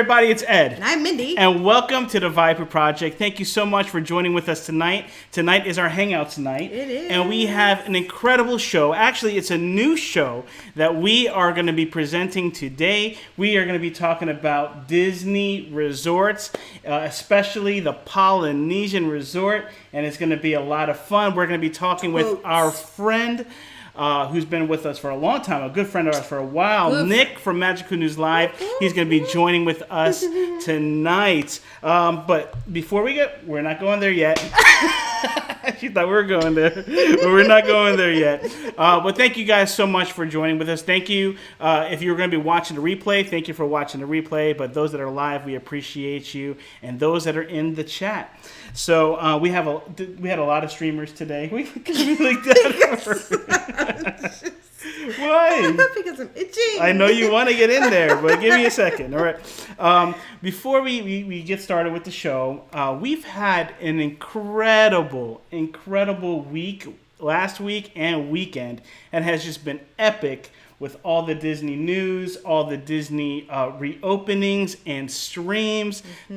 everybody? It's Ed. And I'm Mindy. And welcome to the Viper Project. Thank you so much for joining with us tonight. Tonight is our Hangouts night. It is. And we have an incredible show. Actually, it's a new show that we are going to be presenting today. We are going to be talking about Disney resorts, especially the Polynesian Resort. And it's going to be a lot of fun. We're going to be talking with our friend who's been with us for a long time, a good friend of ours for a while, Nick from Magical News Live. He's going to be joining with us tonight. But before we're not going there yet. She thought we were going there, but we're not going there yet. But thank you guys so much for joining with us. Thank you. If you're going to be watching the replay, thank you for watching the replay. But those that are live, we appreciate you, and those that are in the chat. So we had a lot of streamers today. We like that. Why? Because I'm itching. I know you want to get in there, but give me a second. All right. Before we get started with the show, we've had an incredible week last week and weekend, and has just been epic with all the Disney news, all the Disney reopenings and streams. Mm-hmm.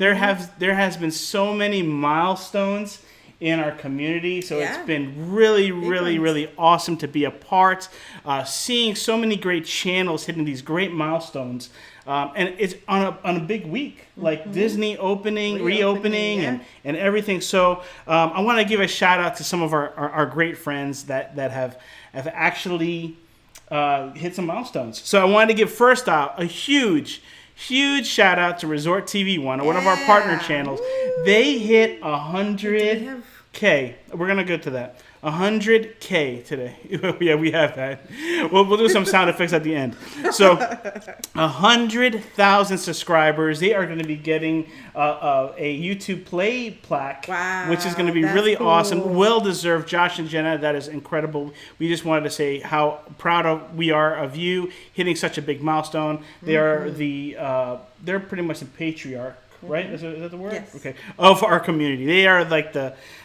There has been so many milestones in our community, so it's been really awesome to be a part, seeing so many great channels hitting these great milestones, and it's on a big week, like Disney reopening and everything. So I want to give a shout out to some of our great friends that have actually hit some milestones. So I wanted to give first out a huge shout out to Resort TV One, one of our partner channels. They hit 100K. We're gonna go to that. 100K today. Yeah, we have that. We'll do some sound effects at the end. So 100,000 subscribers. They are going to be getting a YouTube Play plaque, which is going to be really awesome. Well deserved. Josh and Jenna, that is incredible. We just wanted to say how proud we are of you hitting such a big milestone. They are they're pretty much the patriarch. Right? Is that the word? Yes. Okay. Of our community. They are like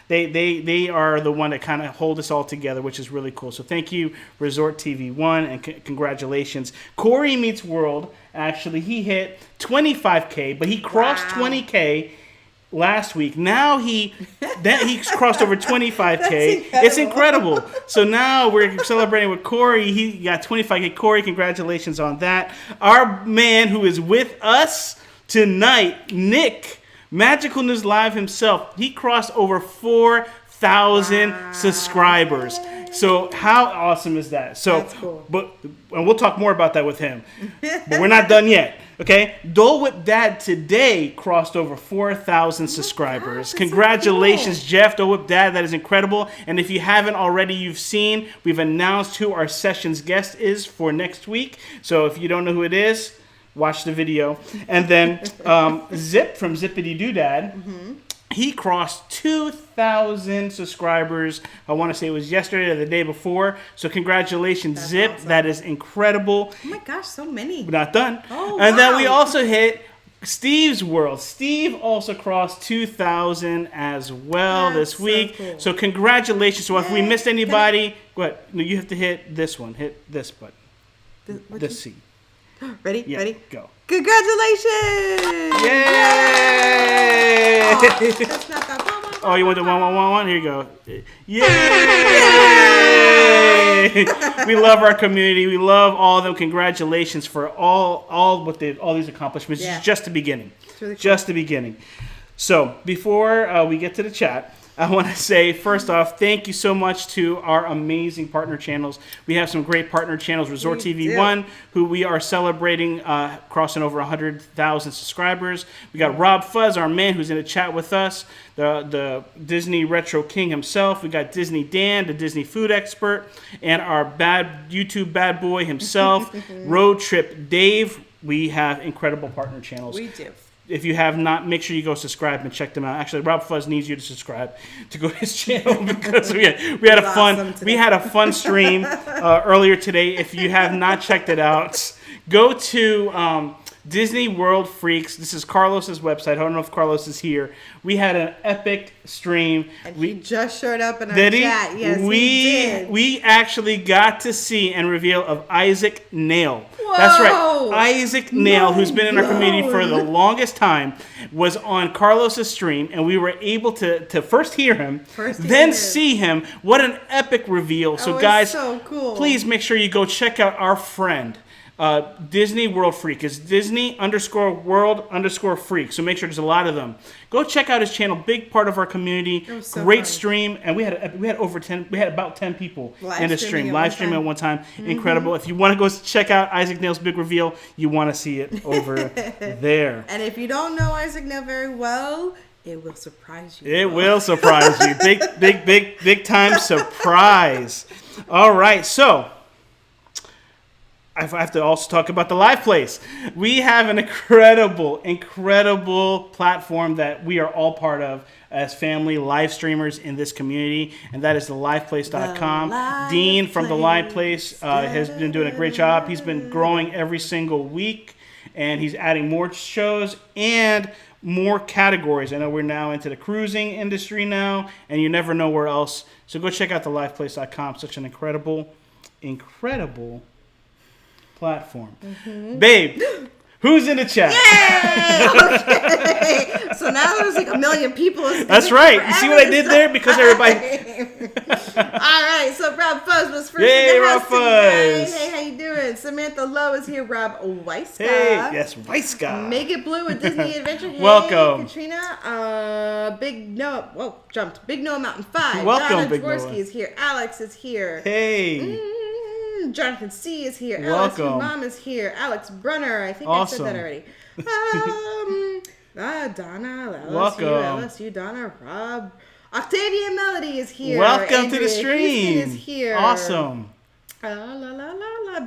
they are the one that kind of hold us all together, which is really cool. So thank you, Resort TV One, and congratulations. Corey Meets World, actually, he hit 25K, but he crossed 20K last week. Now he's crossed over 25K. It's incredible. So now we're celebrating with Corey. He got 25K. Corey, congratulations on that. Our man who is with us tonight, Nick, Magical News Live himself, he crossed over 4,000 subscribers. So how awesome is that? So, that's cool. And we'll talk more about that with him. But we're not done yet. Okay, Dole Whip Dad today crossed over 4,000 subscribers. Congratulations, so cool. Jeff, Dole Whip Dad. That is incredible. And if you haven't already, we've announced who our sessions guest is for next week. So if you don't know who it is, watch the video. And then Zip from Zippity Doodad, he crossed 2,000 subscribers. I want to say it was yesterday or the day before. So congratulations, that's Zip. Awesome. That is incredible. Oh my gosh, so many. We're not done. Oh, and then we also hit Steve's World. Steve also crossed 2,000 as well this week. So, cool. So congratulations. So if we missed anybody, go ahead. No, you have to hit this one. Hit this button. This C. Ready? Yeah, Ready? Go. Congratulations! Yay! Oh, that's not that. Oh, you want the 1? Here you go. Yay! We love our community. We love all of them. Congratulations for all these accomplishments. Yeah. It's just the beginning. It's really cool. Just the beginning. So before we get to the chat, I want to say, first off, thank you so much to our amazing partner channels. We have some great partner channels. Resort TV One, who we are celebrating, crossing over 100,000 subscribers. We got Rob Fuzz, our man, who's in the chat with us, the Disney Retro King himself. We got Disney Dan, the Disney food expert, and our YouTube bad boy himself, Road Trip Dave. We have incredible partner channels. We do. If you have not, make sure you go subscribe and check them out. Actually, Rob Fuzz needs you to subscribe to go to his channel because we had a fun stream earlier today. If you have not checked it out, go to Disney World Freaks. This is Carlos's website. I don't know if Carlos is here. We had an epic stream. And he just showed up in our Did chat. he? Yes, he did. We actually got to see and reveal of Isaac Nail. Whoa! That's right. Isaac Nail, who's been in our community for the Mind longest time, was on Carlos's stream, and we were able to first hear him, then see him. What an epic reveal. So guys, so cool. Please make sure you go check out our friend, Disney World Freak. It's Disney_World_Freak. So make sure there's a lot of them. Go check out his channel. Big part of our community. So Great fun. stream, and we had about 10 people in the stream. Live streaming at one time. Mm-hmm. Incredible. If you want to go check out Isaac Nail's big reveal, you want to see it over there. And if you don't know Isaac Nail very well, it will surprise you. It will surprise you. Big time surprise. All right, so I have to also talk about the live place. We have an incredible platform that we are all part of as family live streamers in this community, and that is the liveplace.com. Dean from the Live Place has been doing a great job. He's been growing every single week, and he's adding more shows and more categories. I know we're now into the cruising industry now, and you never know where else. So go check out the liveplace.com. Such an incredible platform. Babe, who's in the chat? Yay! Okay. So now there's like a million people. That's right. You see what I did there? Because everybody... All right, so Rob Fuzz was first Yay, in the Rob house tonight. Fuzz. Hey, how you doing? Samantha Lowe is here. Rob Weiska. Hey, yes, Weiska. Make It Blue with Disney Adventure. Hey, Welcome. Katrina. Big Noah. Whoa, jumped. Big Noah Mountain 5. Welcome, Donna Big Dvorsky Noah. is here. Alex is here. Hey. Jonathan C. is here. Welcome. Alex Mom is here. Alex Brunner. I think Awesome. I said that already. Donna. Welcome. LSU. Donna. Rob. Octavia Melody is here. Welcome to Andrea the stream. Houston is here. Awesome.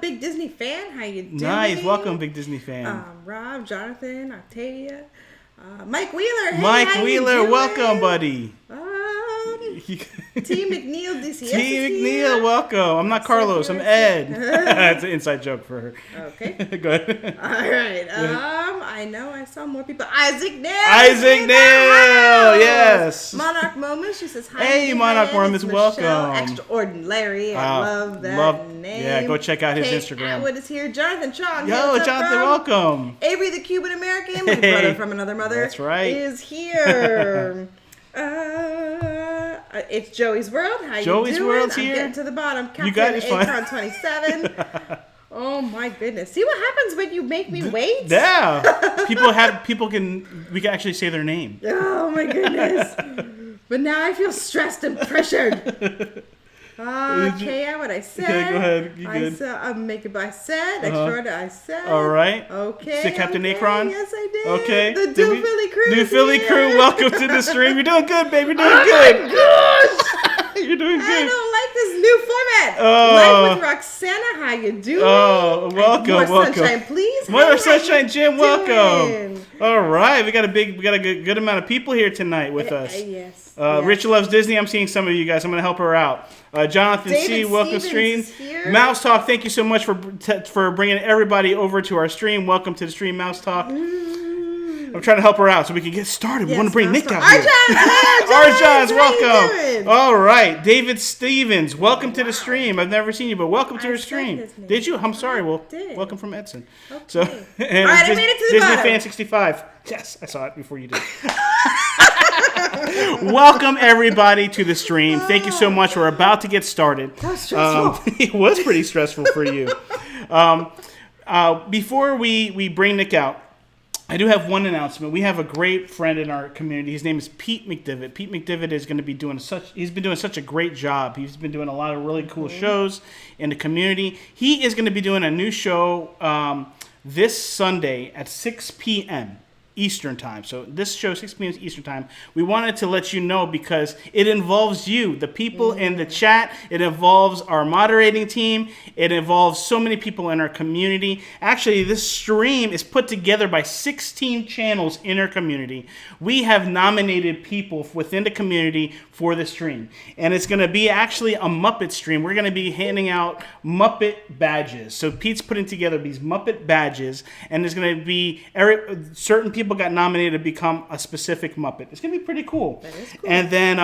Big Disney fan. How you doing? Nice. Welcome, Big Disney fan. Rob, Jonathan, Octavia. Mike Wheeler. Hey, Mike how you Wheeler, doing? welcome, buddy. T. McNeil, DCS. T. is here. McNeil, welcome. I'm not Carlos, I'm Ed. That's an inside joke for her. Okay. Go ahead. All right. I know I saw more people. Isaac Nail. Isaac Nail, yes. Monarch Moments. She says hi. Hey, Monarch Moments, It's Michelle welcome. Extraordinary. I love that name. Yeah, go check out his Kate Instagram. Atwood is here. Jonathan Chong. Yo, hey, what's up, Jonathan, bro? welcome. Avery the Cuban American, my Hey. brother from another mother. That's right. Is here. It's Joey's World. How you Joey's doing? World's I'm here. getting to the bottom. You got it, fine. Acorn 27. Oh my goodness! See what happens when you make me wait? Yeah. We can actually say their name. Oh my goodness! But now I feel stressed and pressured. Okay, what I said. Okay, go ahead. You good? I said. Extraordinary. I said. All right. Okay. Say Captain okay. Akron? Yes, I did. Okay. The New Philly crew. New Philly here. crew, welcome to the stream. You're doing good, babe. You're doing Oh good. my gosh! You're doing I good. don't like this new format. Oh. Live with Roxana, how you doing? Oh, welcome, More welcome. sunshine, please. More Hi, how sunshine, you Jim. doing? Welcome. All right, we got a good amount of people here tonight with us. Yes. Rich Loves Disney. I'm seeing some of you guys. I'm going to help her out. Jonathan C. David Welcome Stevens stream. is here. Mouse Talk. Thank you so much for bringing everybody over to our stream. Welcome to the stream, Mouse Talk. I'm trying to help her out so we can get started. We want to bring Nick out here. Arjans, welcome. All right, David Stevens, welcome to the stream. I've never seen you, but welcome to the stream. Did you? I'm sorry. Well, welcome from Edson. Okay. So, and all right, I made it to the Disney bottom. Fan 65. Yes, I saw it before you did. Welcome everybody to the stream. Thank you so much. We're about to get started. That was stressful. It was pretty stressful for you. Before we bring Nick out, I do have one announcement. We have a great friend in our community. His name is Pete McDivitt. Pete McDivitt is going to be he's been doing such a great job. He's been doing a lot of really cool shows in the community. He is going to be doing a new show this Sunday at 6 p.m. Eastern time. So this show, 6 p.m. Eastern time. We wanted to let you know because it involves you, the people in the chat. It involves our moderating team. It involves so many people in our community. Actually, this stream is put together by 16 channels in our community. We have nominated people within the community for the stream. And it's going to be actually a Muppet stream. We're going to be handing out Muppet badges. So Pete's putting together these Muppet badges, and there's going to be certain people got nominated to become a specific Muppet. It's going to be pretty cool. That is cool. And then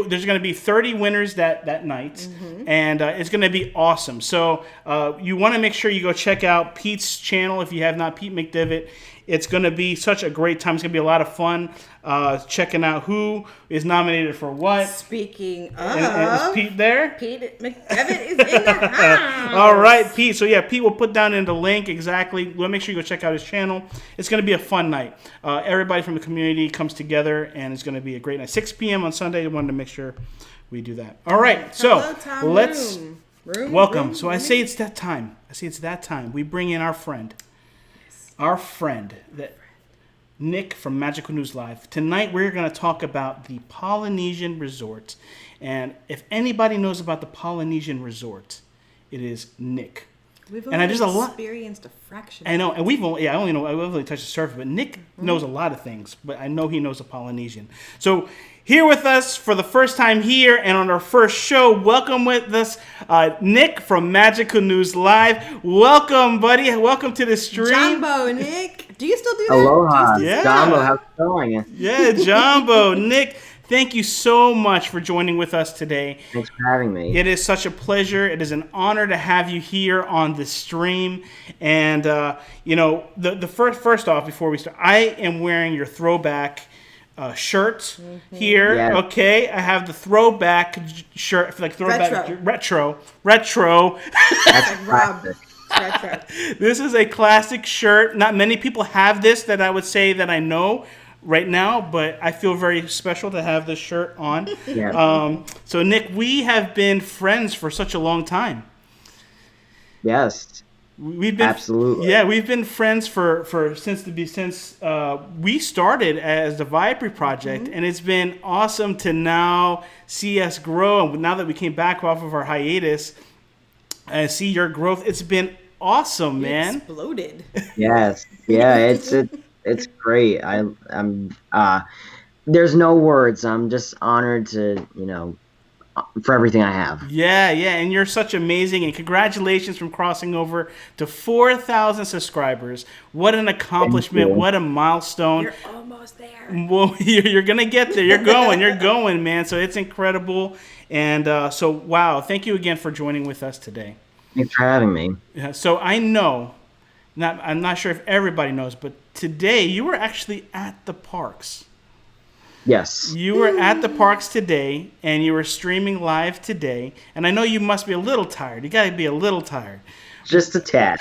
there's going to be 30 winners that night, and it's going to be awesome. So you want to make sure you go check out Pete's channel if you have not, Pete McDivitt. It's going to be such a great time. It's going to be a lot of fun checking out who is nominated for what. Speaking of... And is Pete there? Pete McDevitt is in the house. All right, Pete. So, yeah, Pete will put down in the link exactly. We'll make sure you go check out his channel. It's going to be a fun night. Everybody from the community comes together, and it's going to be a great night. 6 p.m. on Sunday. I wanted to make sure we do that. All right. So, let's... Welcome. So, I say it's that time. We bring in our friend. Our friend, Nick from Magical News Live. Tonight we're going to talk about the Polynesian Resort. And if anybody knows about the Polynesian Resort, it is Nick. We've only experienced a fraction. I know, and I've only touched the surface, but Nick knows a lot of things, but I know he knows the Polynesian. So here with us for the first time here and on our first show, welcome with us, Nick from Magical News Live. Welcome, buddy. Welcome to the stream. Jumbo, Nick. Do you still do that? Aloha. Yeah. Jumbo, how's it going? Yeah, Jumbo. Nick, thank you so much for joining with us today. Thanks for having me. It is such a pleasure. It is an honor to have you here on the stream. And, the first off, before we start, I am wearing your throwback shirt here. Yeah. Okay, I have the throwback shirt, like retro. That's Like Rob. classic. Retro. This is a classic shirt. Not many people have this that I would say that I know right now, but I feel very special to have this shirt on. Yeah. So Nick, we have been friends for such a long time. Yes. We've been Absolutely. Yeah, we've been friends since we started as the Vibrary Project, and it's been awesome to now see us grow. And now that we came back off of our hiatus and see your growth, it's been awesome, man. Exploded. Yes. Yeah. It's great. I'm. There's no words. I'm just honored to for everything I have. Yeah, and you're such amazing, and congratulations from crossing over to 4,000 subscribers. What an accomplishment! What a milestone! You're almost there. Well, you're gonna get there. You're going, man. So it's incredible, and wow! Thank you again for joining with us today. Thanks for having me. Yeah, so I know, I'm not sure if everybody knows, but today you were actually at the parks. Yes. You were at the parks today, and you were streaming live today, and I know you must be a little tired. You got to be a little tired. Just a tad.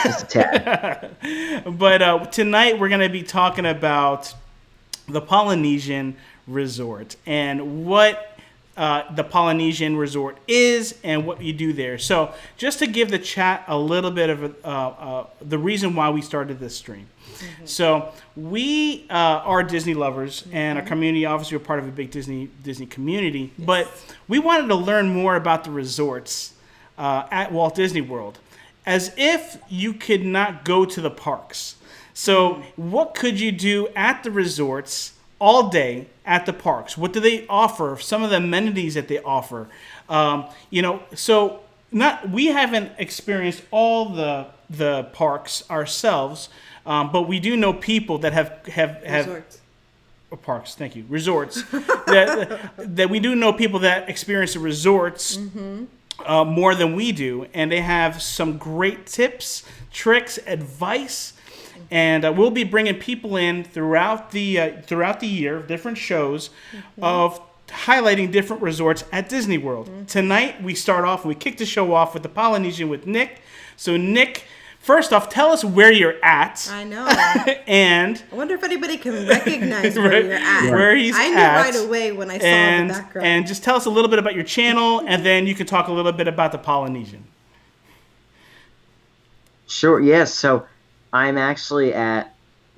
Just a tad. But tonight we're going to be talking about the Polynesian Resort and what the Polynesian Resort is and what you do there. So just to give the chat a little bit of the reason why we started this stream. So we are Disney lovers, and our community, obviously, we're part of a big Disney community. Yes. But we wanted to learn more about the resorts at Walt Disney World, as if you could not go to the parks. So what could you do at the resorts all day at the parks? What do they offer? Some of the amenities that they offer. So we haven't experienced all the parks ourselves. But we do know people that have Resorts. Parks. Thank you. Resorts. that we do know people that experience the resorts more than we do, and they have some great tips, tricks, advice, and we'll be bringing people in throughout the year, different shows of highlighting different resorts at Disney World. Tonight we kick the show off with the Polynesian with Nick. So Nick, first off, tell us where you're at. I know. And I wonder if anybody can recognize where you're at. Where he's I knew at. right away when I saw the background. And just tell us a little bit about your channel, and then you can talk a little bit about the Polynesian. Sure. Yes. So I'm actually at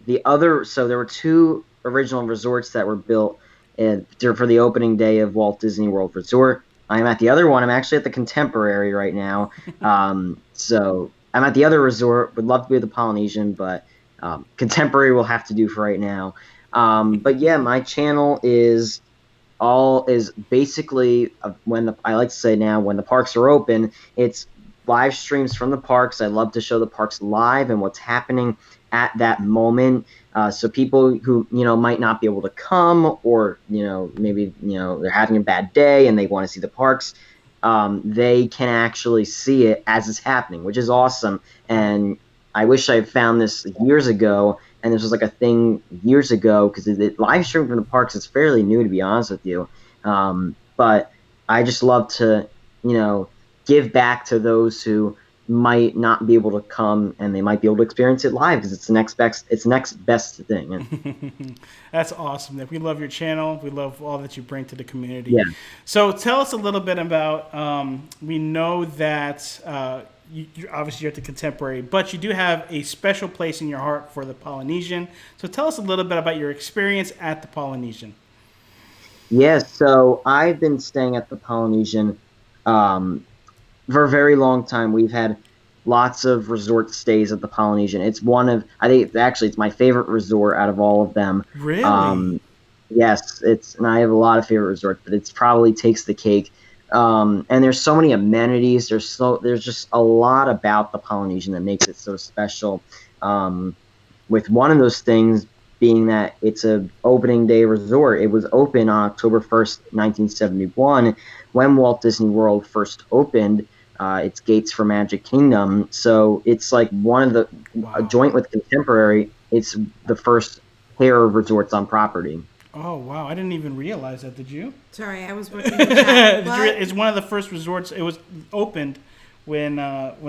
so there were two original resorts that were built for the opening day of Walt Disney World Resort. I'm at the other one. I'm actually at the Contemporary right now. So I'm at the other resort. Would love to be at the Polynesian, but Contemporary will have to do for right now. But yeah, my channel is basically I like to say now, when the parks are open, it's live streams from the parks. I love to show the parks live and what's happening at that moment. So people who might not be able to come, or maybe they're having a bad day and they want to see the parks, they can actually see it as it's happening, which is awesome. And I wish I found this years ago. And this was like a thing years ago, because the live stream from the parks is fairly new, to be honest with you. But I just love to, give back to those who might not be able to come, and they might be able to experience it live, because it's the next best thing. That's awesome, Nick. We love your channel. We love all that you bring to the community. Yeah. So tell us a little bit about. We know that. You're obviously at the Contemporary, but you do have a special place in your heart for the Polynesian. So tell us a little bit about your experience at the Polynesian. Yes, so I've been staying at the Polynesian for a very long time. We've had lots of resort stays at the Polynesian. It's it's my favorite resort out of all of them. Really? Yes, and I have a lot of favorite resorts, but it probably takes the cake. And there's so many amenities. There's just a lot about the Polynesian that makes it so special. With one of those things being that it's a opening day resort. It was open on October 1st, 1971, when Walt Disney World first opened its gates for Magic Kingdom. So it's like one of the joint with Contemporary. It's the first pair of resorts on property. Oh, wow. I didn't even realize that. Did you? Sorry, I was working in the chat. It's one of the first resorts. It was opened when Walt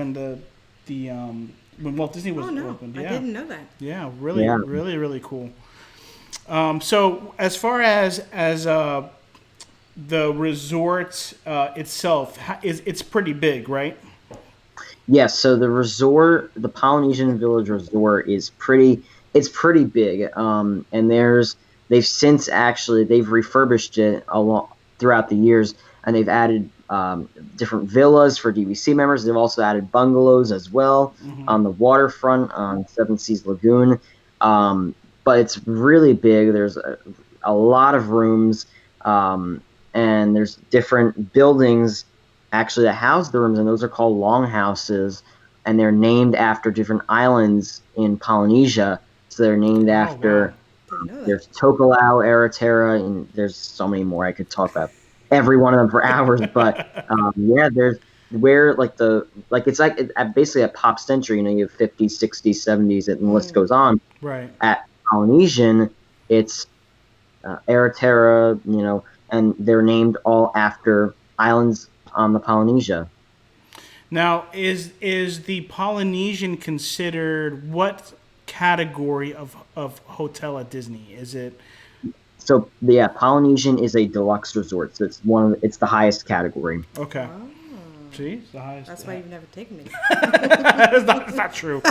Disney was opened. Yeah. I didn't know that. Yeah, really cool. So as far as the resort itself, it's pretty big, right? Yes. So the Polynesian Village Resort is pretty big. And they've refurbished it a lot throughout the years, and they've added different villas for DVC members. They've also added bungalows as well on the waterfront on Seven Seas Lagoon. But it's really big. There's a lot of rooms, and there's different buildings actually that house the rooms, and those are called longhouses, and they're named after different islands in Polynesia. So they're named after. There's Tokelau, Eritrea, and there's so many more. I could talk about every one of them for hours, but there's where it's basically a pop century. You have 50s, 60s, 70s, and the list goes on. Right. At Polynesian, it's Eritrea, and they're named all after islands on the Polynesia. Now, is the Polynesian considered what category of hotel at Disney? Is it? So Polynesian is a deluxe resort. So it's the highest category. Okay. Oh. See, it's the highest. That's why you've never taken me. That's not true.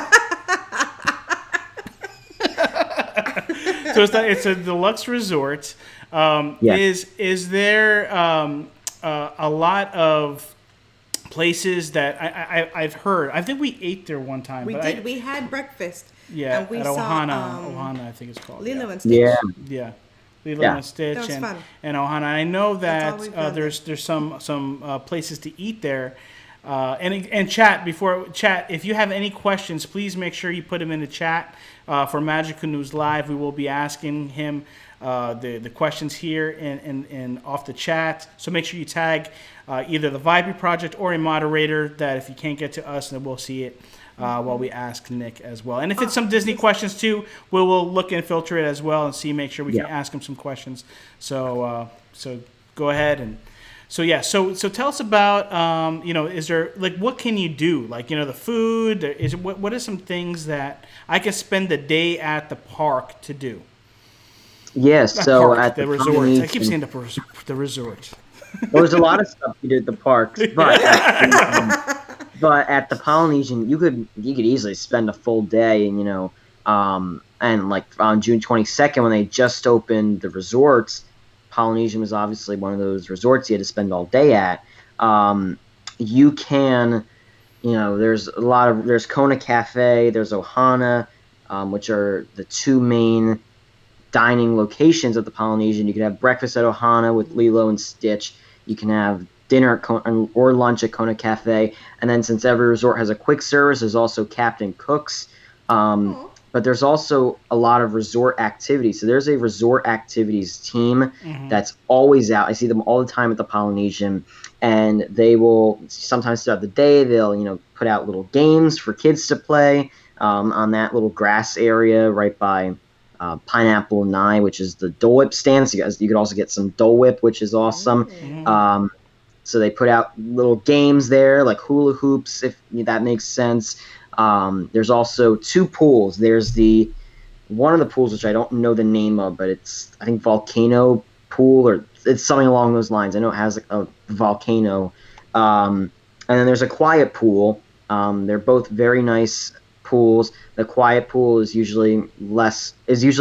So it's a deluxe resort. Is there a lot of places that I've heard? I think we ate there one time. We had breakfast. Yeah, and we at saw, Ohana, I think it's called. Lilo and Stitch. Yeah. Lilo and Stitch. That was fun. And Ohana. I know that there's some places to eat there. And chat, if you have any questions, please make sure you put them in the chat for Magical News Live. We will be asking him the questions here and off the chat. So make sure you tag either the Vibe Project or a moderator, that if you can't get to us, then we'll see it while we ask Nick as well. And if it's some Disney questions too, we'll look and filter it as well and make sure we can ask him some questions. So go ahead and. So tell us about is there what can you do, the food, what are some things that I can spend the day at the park to do? Yes, at the resort. I keep saying the resort. Well, there's a lot of stuff you do at the parks, but at the Polynesian, you could easily spend a full day, and and like on June 22nd when they just opened the resorts, Polynesian was obviously one of those resorts you had to spend all day at. You can, there's Kona Cafe, there's Ohana, which are the two main dining locations at the Polynesian. You can have breakfast at Ohana with Lilo and Stitch. You can have dinner at Kona, or lunch at Kona Cafe. And then since every resort has a quick service, there's also Captain Cook's. But there's also a lot of resort activities. So there's a resort activities team that's always out. I see them all the time at the Polynesian. And they will sometimes throughout the day, they'll put out little games for kids to play on that little grass area right by Pineapple and Nye, which is the Dole Whip stand. So you could also get some Dole Whip, which is awesome. So they put out little games there, like hula hoops, if that makes sense. There's also two pools. There's one of the pools, which I don't know the name of, but it's, I think, Volcano Pool, or it's something along those lines. I know it has a volcano. And then there's a quiet pool. They're both very nice pools. The quiet pool is usually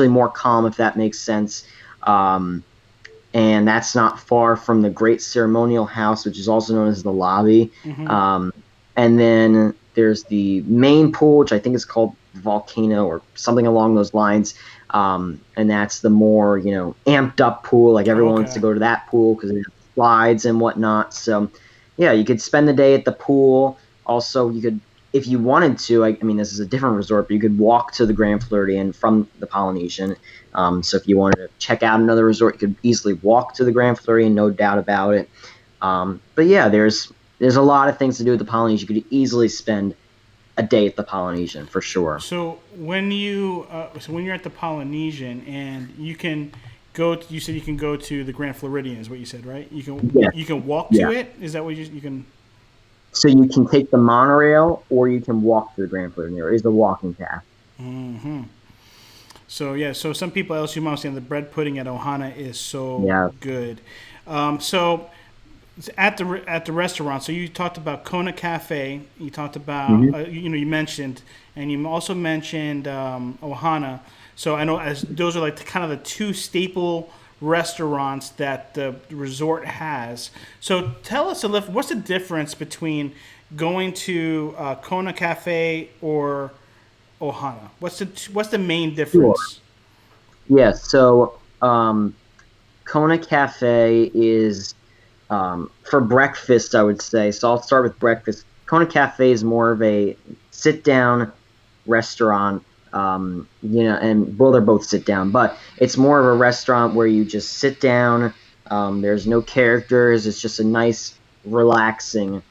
more calm, if that makes sense. And that's not far from the Great Ceremonial House, which is also known as the lobby. And then there's the main pool, which I think is called Volcano or something along those lines. And that's the more, amped up pool. Like everyone wants to go to that pool because it has slides and whatnot. So, yeah, you could spend the day at the pool. Also, you could, if you wanted to, I mean, this is a different resort, but you could walk to the Grand Floridian from the Polynesian. So if you wanted to check out another resort, you could easily walk to the Grand Floridian, no doubt about it. But yeah, there's a lot of things to do at the Polynesian. You could easily spend a day at the Polynesian for sure. So when you're at the Polynesian and you can go, you said you can go to the Grand Floridian, is what you said, right? You can walk to it. Is that what you can? So you can take the monorail, or you can walk to the Grand Floridian. There is the walking path. So some people else you might say the bread pudding at Ohana is so good. So at the restaurant, so you talked about Kona Cafe. You talked about you mentioned, and you also mentioned Ohana. So I know as those are like kind of the two staple restaurants that the resort has. So tell us a little, what's the difference between going to Kona Cafe or Ohana? What's the main difference? Sure. Yeah, so Kona Cafe is for breakfast, I would say. So I'll start with breakfast. Kona Cafe is more of a sit-down restaurant. And they're both sit down, but it's more of a restaurant where you just sit down. There's no characters. It's just a nice, relaxing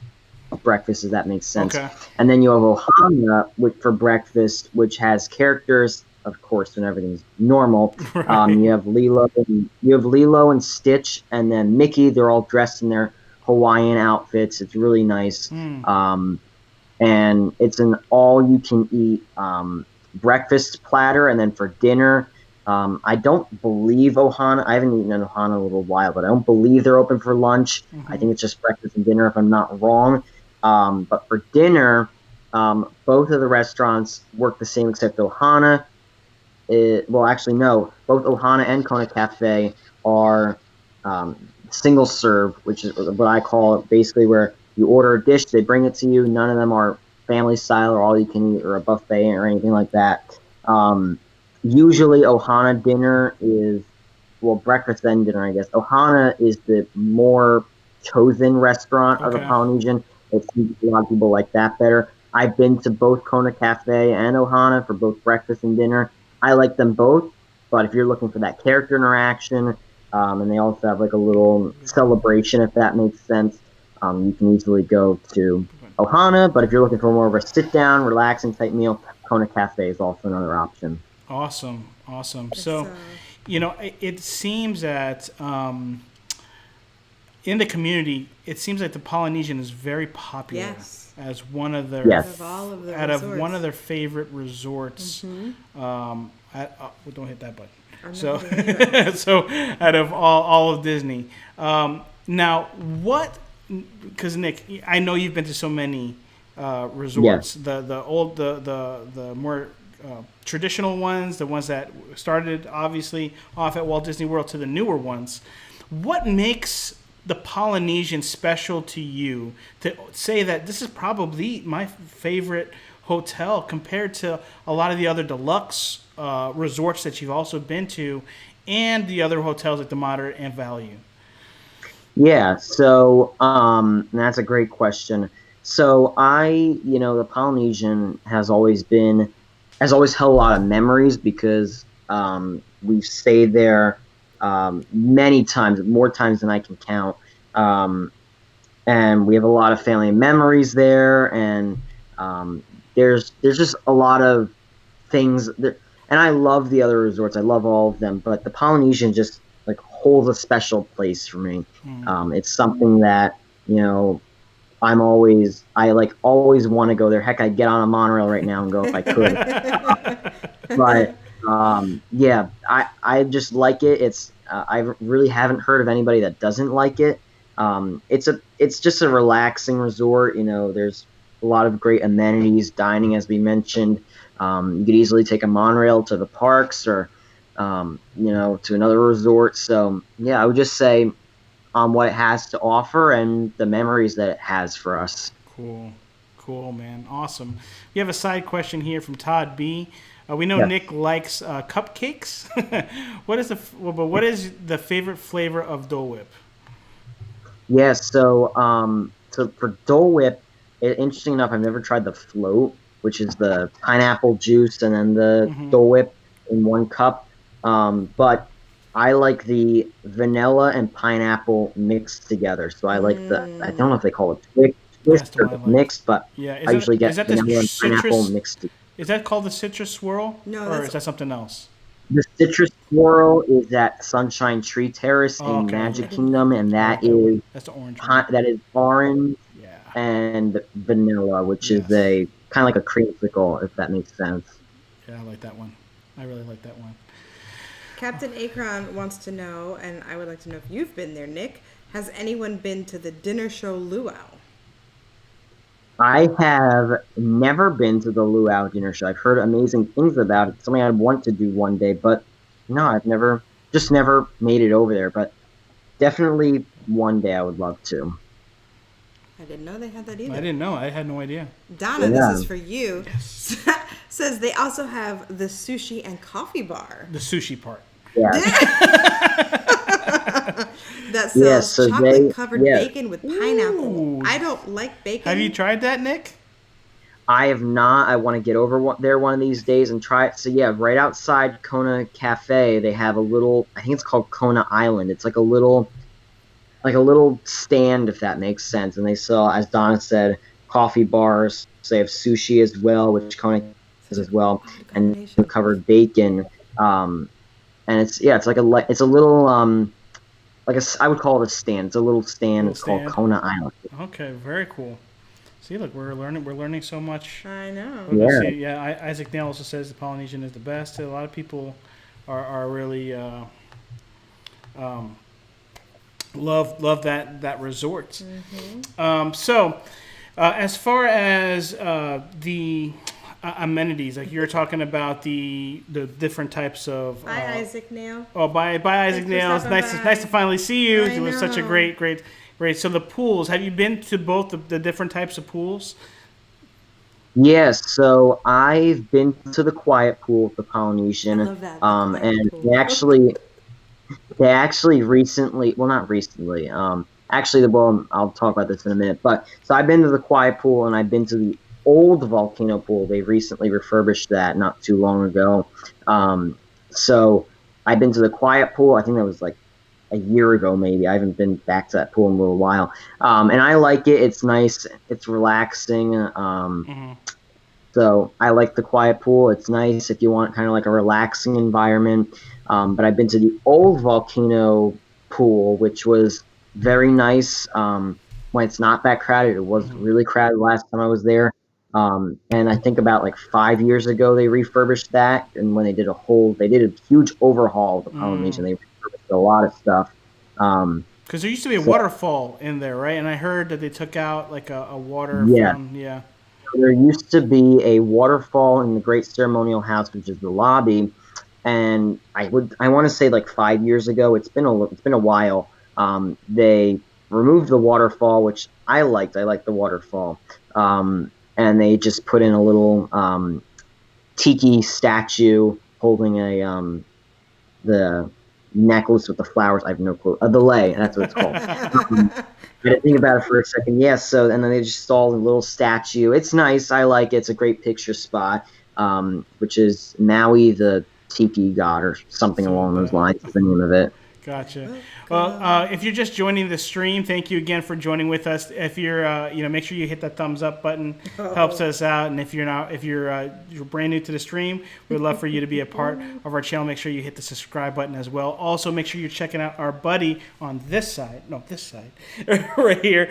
breakfast, if that makes sense. Okay. And then you have Ohana for breakfast, which has characters, of course, when everything's normal. Right. You have Lilo and Stitch, and then Mickey. They're all dressed in their Hawaiian outfits. It's really nice. And it's an all-you-can-eat breakfast platter, and then for dinner, I don't believe Ohana. I haven't eaten at Ohana in a little while, but I don't believe they're open for lunch. I think it's just breakfast and dinner, if I'm not wrong. But for dinner, both of the restaurants work the same, except Ohana. Both Ohana and Kona Cafe are single serve, which is what I call it, basically where you order a dish, they bring it to you. None of them are family style or all you can eat or a buffet or anything like that. Usually Ohana dinner is, breakfast and dinner, I guess. Ohana is the more chosen restaurant of the Polynesian. A lot of people like that better. I've been to both Kona Cafe and Ohana for both breakfast and dinner. I like them both, but if you're looking for that character interaction, and they also have like a little celebration, if that makes sense, you can easily go to Ohana. But if you're looking for more of a sit-down, relaxing type meal, Kona Cafe is also another option. Awesome. So, it seems that in the community, it seems like the Polynesian is very popular as one of their one of their favorite resorts. Don't hit that button. So out of all of Disney, now what? Because Nick, I know you've been to so many resorts. The more traditional ones, the ones that started obviously off at Walt Disney World, to the newer ones. What makes the Polynesian special to you to say that this is probably my favorite hotel compared to a lot of the other deluxe resorts that you've also been to, and the other hotels like the Moderate and Value? Yeah, so that's a great question. So the Polynesian has always held a lot of memories because we've stayed there many times, more times than I can count. And we have a lot of family memories there, and there's just a lot of things that, and I love the other resorts. I love all of them, but the Polynesian just like holds a special place for me. It's something that I always want to go there. Heck, I'd get on a monorail right now and go if I could. But yeah, I just like it. I really haven't heard of anybody that doesn't like it. It's just a relaxing resort. There's a lot of great amenities, dining, as we mentioned. You could easily take a monorail to the parks or to another resort. So yeah, I would just say what it has to offer and the memories that it has for us. Cool, man. Awesome. We have a side question here from Todd B. We know Yes. Nick likes cupcakes. What is the favorite flavor of Dole Whip? Yes. So for Dole Whip, interesting enough, I've never tried the float, which is the pineapple juice and then the Dole Whip in one cup. But I like the vanilla and pineapple mixed together. So I like I don't know if they call it twist or mixed, but I usually get vanilla and pineapple mixed together. Is that called the citrus swirl? No, or is that something else? The citrus swirl is at Sunshine Tree Terrace in Magic Kingdom, and that's the orange one. That is orange and vanilla, which is a kind of like a creamsicle, if that makes sense. Yeah, I like that one. I really like that one. Captain Akron wants to know, and I would like to know if you've been there, Nick. Has anyone been to the dinner show Luau? I have never been to the Luau dinner show. I've heard amazing things about it. Something I'd want to do one day, but no, I've never made it over there. But definitely one day I would love to. I didn't know they had that either. I didn't know. I had no idea. Donna, this is for you. Yes. Says they also have the sushi and coffee bar. The sushi part. Yeah. That sells chocolate-covered bacon with pineapple. Ooh. I don't like bacon. Have you tried that, Nick? I have not. I want to get over there one of these days and try it. So yeah, right outside Kona Cafe, they have a little, I think it's called Kona Island. It's like a little stand, if that makes sense. And they sell, as Donna said, coffee bars. So they have sushi as well, which Kona has as well, and covered bacon. And it's like it's a little I would call it a stand. It's a little stand. It's called Kona Island. Okay, very cool. See, look, we're learning so much. I know. Yeah. Isaac Nail also says the Polynesian is the best. A lot of people are really love that resort. So, as far as the amenities, like you're talking about the different types of. Bye, Isaac Nail. Oh, bye, Isaac Nail. It's nice to finally see you. It was such a great. So the pools. Have you been to both the different types of pools? Yes, so I've been to the quiet pool at the Polynesian. I love that. And they actually recently, well, not recently. I'll talk about this in a minute. But so I've been to the quiet pool and I've been to the old volcano pool. They recently refurbished that not too long ago. So I've been to the quiet pool. I think that was like a year ago, maybe. I haven't been back to that pool in a little while. And I like it. It's nice. It's relaxing. So I like the quiet pool. It's nice if you want kind of like a relaxing environment. But I've been to the old volcano pool, which was very nice. When it's not that crowded, it was really crowded last time I was there. And I think about like 5 years ago they refurbished that, and when they did a huge overhaul of the Polynesian. They refurbished a lot of stuff. Because there used to be a waterfall in there, right? And I heard that they took out like a water. Yeah. From, yeah. there used to be a waterfall in the Great Ceremonial House, which is the lobby, and I want to say like 5 years ago. It's been a while. They removed the waterfall, which I liked. I liked the waterfall, and they just put in a little tiki statue holding the necklace with the flowers. I have no clue. The lei, that's what it's called. I had to think about it for a second. Yes, so and then they just installed a little statue. It's nice. I like it. It's a great picture spot, which is Maui the Tiki God or something along those lines is the name of it. Gotcha. Well, if you're just joining the stream, thank you again for joining with us. If you're, make sure you hit that thumbs up button. Helps us out. And if you're brand new to the stream, we'd love for you to be a part of our channel. Make sure you hit the subscribe button as well. Also, make sure you're checking out our buddy on this side, right here,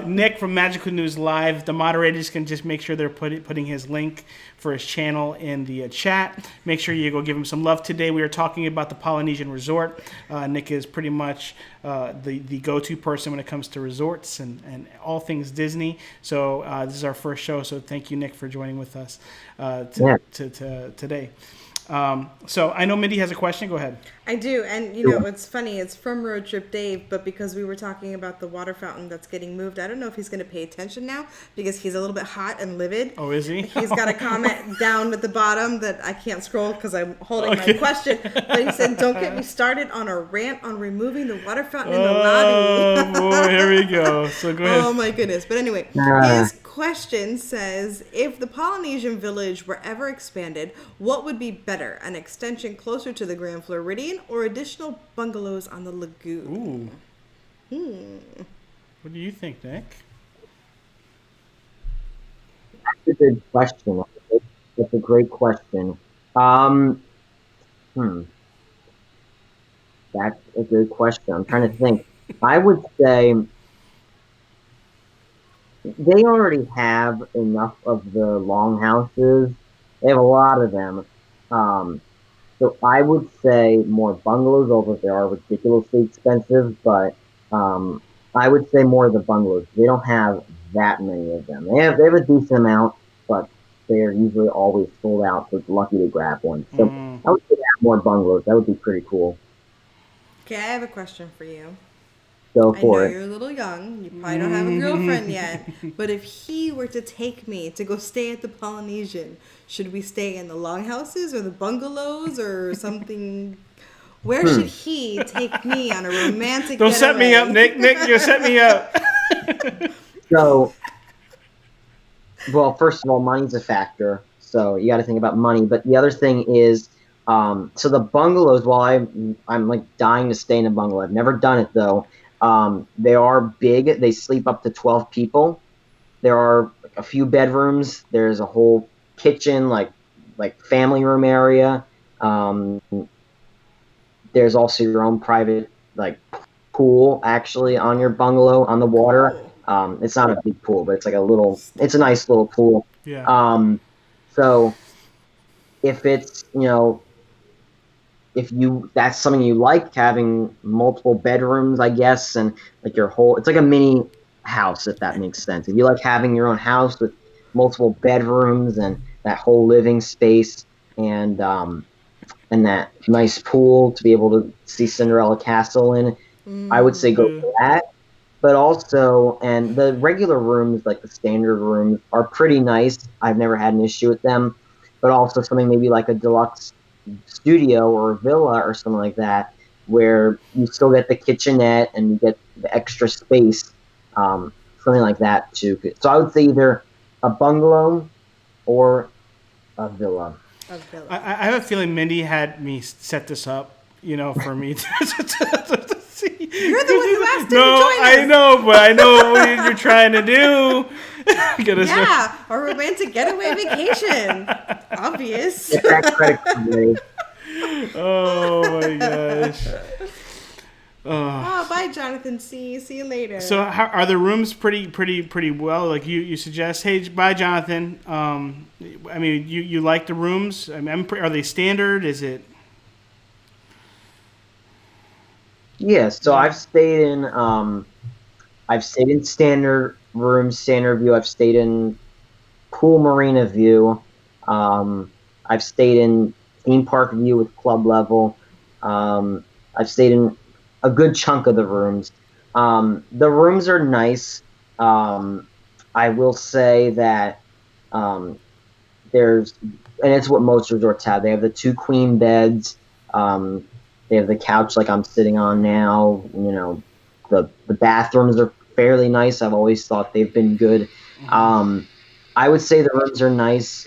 Nick from Magical News Live. The moderators can just make sure they're putting his link for his channel in the chat. Make sure you go give him some love today. We are talking about the Polynesian Resort. Nick is pretty much the go-to person when it comes to resorts and all things Disney. So this is our first show, so thank you, Nick, for joining with us today. So I know Mindy has a question. Go ahead. I do, and it's funny. It's from Road Trip Dave, but because we were talking about the water fountain that's getting moved, I don't know if he's going to pay attention now because he's a little bit hot and livid. Oh, is he? He's got a comment down at the bottom that I can't scroll because I'm holding my question. But he said, "Don't get me started on a rant on removing the water fountain in the lobby." Oh boy, here we go. So go ahead. Oh my goodness! But anyway, his question says, if the Polynesian village were ever expanded, what would be better, an extension closer to the Grand Floridian or additional bungalows on the lagoon? Ooh. What do you think, Nick? That's a good question. That's a great question. That's a good question. I'm trying to think. I would say they already have enough of the longhouses. They have a lot of them. So I would say more bungalows, although they are ridiculously expensive. But I would say more of the bungalows. They don't have that many of them. They have a decent amount, but they're usually always sold out. So it's lucky to grab one. So I would say more bungalows. That would be pretty cool. Okay, I have a question for you. Go for it. I know you're a little young. You probably don't have a girlfriend yet. But if he were to take me to go stay at the Polynesian, should we stay in the longhouses or the bungalows or something? Where should he take me on a romantic Don't set me up, Nick. Nick, you set me up. So, well, first of all, money's a factor. So you got to think about money. But the other thing is, so the bungalows, while I'm like dying to stay in a bungalow. I've never done it though. They are big. They sleep up to 12 people. There are a few bedrooms. There's a whole kitchen, like family room area. There's also your own private pool actually on your bungalow on the water. It's not a big pool, but it's like it's a nice little pool. Yeah. So if it's, that's something you like, having multiple bedrooms, I guess, and it's like a mini house, if that makes sense. If you like having your own house with multiple bedrooms and that whole living space and that nice pool to be able to see Cinderella Castle in, I would say go for that. But also, and the regular rooms, like the standard rooms, are pretty nice. I've never had an issue with them. But also something maybe like a deluxe studio or a villa or something like that, where you still get the kitchenette and you get the extra space, something like that too. So I would say either a bungalow or a villa. I have a feeling Mindy had me set this up, for me to see. You're the one who asked him to No, join us. I know, but I know what you're trying to do. Yeah, a romantic getaway vacation. Obvious. Get that credit card ready. Oh my gosh. Oh, bye, Jonathan. See you later. So, are the rooms pretty well? Like you suggest? Hey, bye, Jonathan. I mean, you like the rooms? I mean, are they standard? Is it? Yeah. So I've stayed in standard rooms, standard view. I've stayed in pool marina view. I've stayed in theme park view with club level. I've stayed in a good chunk of the rooms. The rooms are nice. I will say that um, there's, and it's what most resorts have. They have the 2 queen beds. Um, they have the couch like I'm sitting on now. The bathrooms are fairly nice. I've always thought they've been good. I would say the rooms are nice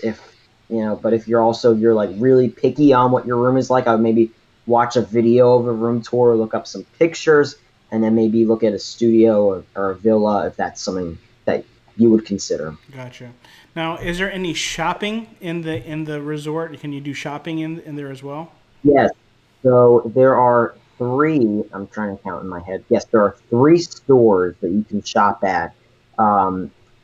but if you're like really picky on what your room is like, I would maybe watch a video of a room tour, look up some pictures, and then maybe look at a studio or a villa if that's something that you would consider. Gotcha. Now, is there any shopping in the resort? Can you do shopping in there as well? Yes. So there are 3. I'm trying to count in my head. Yes, there are 3 stores that you can shop at.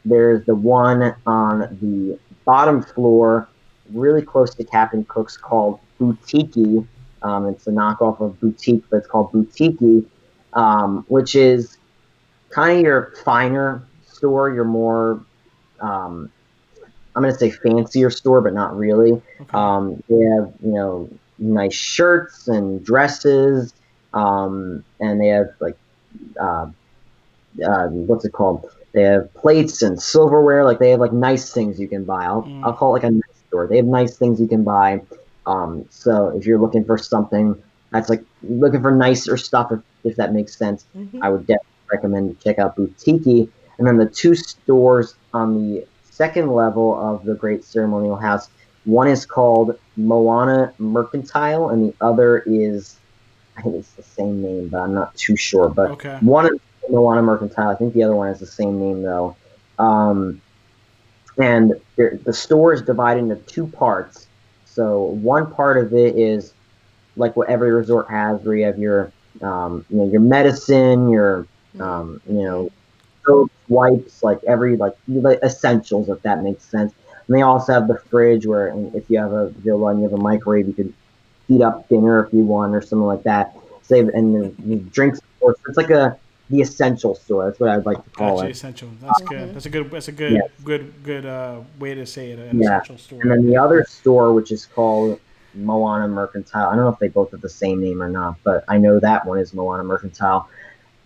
There's the one on the bottom floor, really close to Captain Cook's, called Boutique. It's a knockoff of Boutique, but it's called Boutique, which is kind of your finer store, your more I'm going to say fancier store, but not really. Okay. They have, nice shirts and dresses, and they have like, what's it called? They have plates and silverware. Like they have like nice things you can buy. I'll call it like a nice store. They have nice things you can buy. So if you're looking for something that's like looking for nicer stuff, if that makes sense, I would definitely recommend you check out Boutique. And then the 2 stores on the second level of the Great Ceremonial House, one is called Moana Mercantile, and the other is, I think it's the same name, but I'm not too sure. But Okay. one is Moana Mercantile. I think the other one has the same name, though. And the store is divided into 2 parts. So one part of it is like what every resort has, where you have your medicine, your soap, wipes, like essentials, if that makes sense. And they also have the fridge where, if you have a villa and you have a microwave, you could heat up dinner if you want or something like that. And the drinks, of course. It's like the essential store. That's what I'd like to call Gotcha. it. Essential. That's good. That's a good Yes. good way to say it. An Yeah. essential store. And then the other store, which is called Moana Mercantile, I don't know if they both have the same name or not, but I know that one is Moana Mercantile,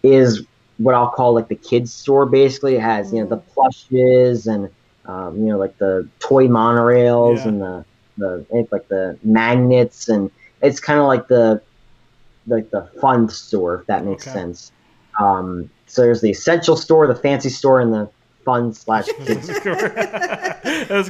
is what I'll call like the kids store. Basically, it has the plushes and like the toy monorails and the magnets, and it's kind of like the fun store, if that makes sense. So there's the essential store, the fancy store, and the fun/kids. That's